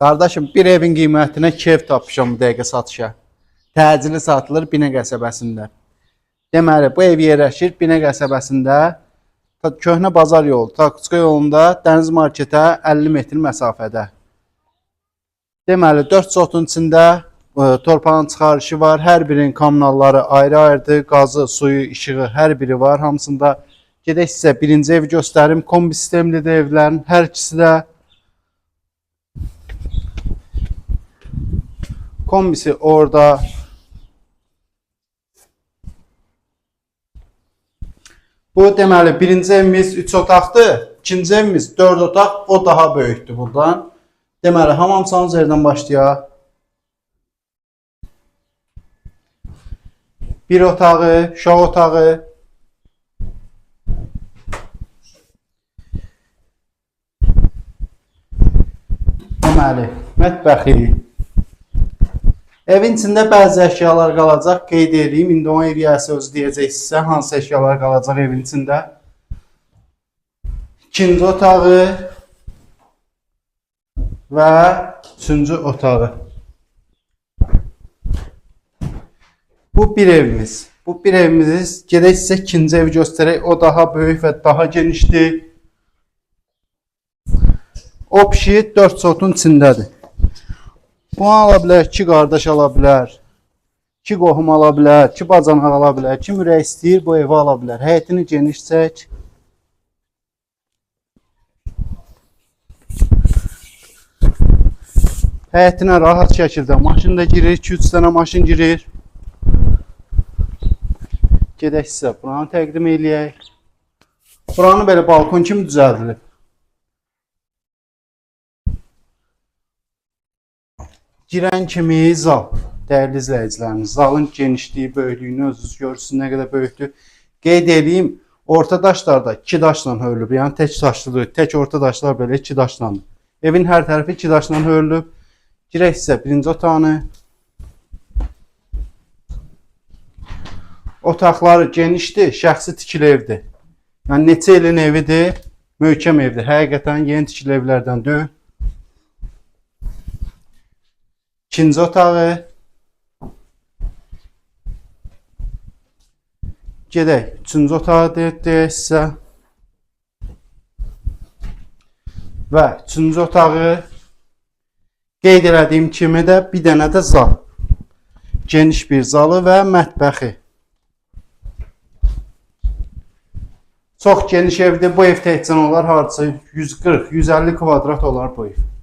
Qardaşım, bir evin qiymətinə 2 ev tapmışam bu dəqiqə satışa. Təcili satılır Binə qəsəbəsində. Deməli, bu ev yerləşir Binə qəsəbəsində. Köhnə bazar yolu, Takuçka yolunda Dəniz marketə 50 metr məsafədə. Deməli, 4 sotun içində torpağın çıxarışı var. Hər birinin kommunalları ayrı-ayrıdır. Qazı, suyu, işığı hər biri var. Hamısında gedək sizə birinci evi göstərim. Kombi sistemlidir evlərin hər ikisi də. Kombisi orada. Bu deməli birinci evimiz 3 otaqdır. İkinci evimiz 4 otaq, o daha böyükdür buradan. Deməli hamamsanız yerdən başlayaq. Bir otağı, uşaq otağı. Deməli, mətbəxi. Evin içində bəzi əşyalar qalacaq, qeyd edeyim. İndi o ev yiyəsi özü deyəcək sizə hansı əşyalar qalacaq evin içində. İkinci otağı və üçüncü otağı. Bu bir evimiz. Bu bir evimiz. Gedək sizə ikinci evi göstərək. O daha böyük və daha genişdir. O pişi 4 sotun içindədir. Bunu ala bilər, 2 qardaş ala bilər, 2 qohum ala bilər, 2 bacanaq ala bilər, kim ürək istəyir bu evi ala bilər. Həyətini geniş çək. Həyətinə rahat şəkildə maşın da girir, 2-3 dənə maşın girir. Gedək sizə buranı təqdim eləyək. Buranı belə balkon kimi düzəldilib. Girən kimi zal, dəyərli izləyicilərimiz, zalın genişliyi, böyüklüyünü özünüz görürsünüz nə qədər böyükdür. Qeyd edeyim, orta daşlarda 2 daşla hörülüb, yəni tək daşlıdır, tək orta daşlar belə 2 daşlandır. Evin hər tərəfi 2 daşla hörülüb. Girək sizə birinci otağını. Otaqları genişdir, şəxsi tikili evdir. Yəni neçə ilin evidir, möhkəm evdir. Həqiqətən yeni tikili evlərdən deyil. İkinci otağı. Gedək, üçüncü otağı deyək sizə. Və üçüncü otağı qeyd elədiyim kimi də bir dənə də zal. Geniş bir zalı və mətbəxi. Çox geniş evdir. Bu ev təkcə olar hardasa 140-150 kvadrat olar bu ev.